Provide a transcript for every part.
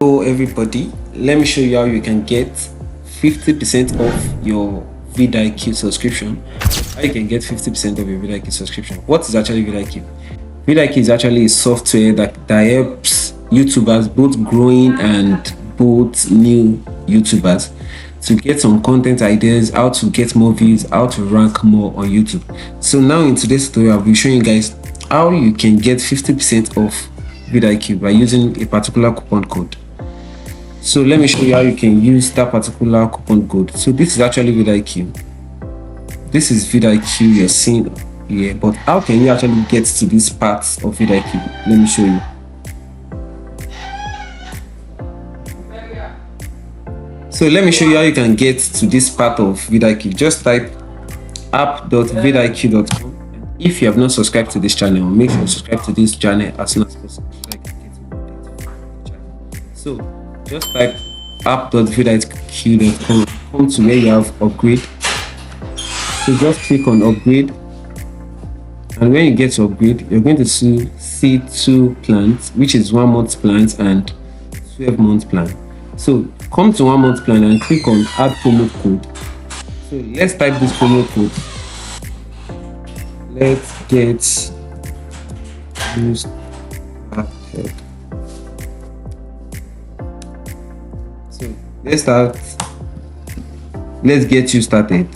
Hello everybody, let me show you how you can get 50% off your vidIQ subscription. How you can get 50% of your vidIQ subscription. What is actually vidIQ? vidIQ is actually a software that helps YouTubers, both growing and both new YouTubers, to get some content ideas, how to get more views, how to rank more on YouTube. So now in today's tutorial, I'll be showing you guys how you can get 50% off vidIQ by using a particular coupon code. So let me show you how you can use that particular coupon code. So this is actually vidIQ. This is vidIQ you're seeing here, but how can you actually get to this part of vidIQ? Let me show you. So let me show you how you can get to this part of vidIQ. Just type app.vidiq.com. If you have not subscribed to this channel, make sure you subscribe to this channel as soon as possible so I can get more updates from the channel. So just type app.vidIQ.com, come to where you have upgrade. So just click on upgrade, and when you get to upgrade, you're going to see two plans, which is 1 month plans and 12-month plan. So come to 1 month plan and click on add promo code. So let's type this promo code. Let's get you started. So let's get you started.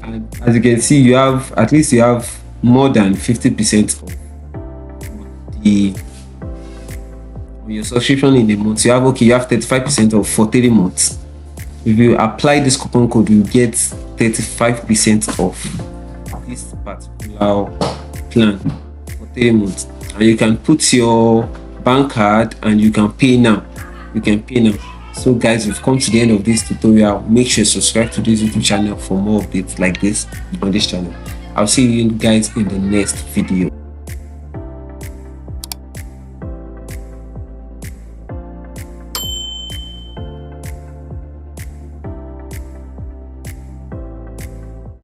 And as you can see, you have more than 50% of your subscription in a month. You have 35% off for 30 months. If you apply this coupon code, you get 35% off this particular plan for 3 months, and you can put your bank card and you can pay now. So guys, we've come to the end of this tutorial. Make sure you subscribe to this YouTube channel for more updates like this on this channel. I'll see you guys in the next video.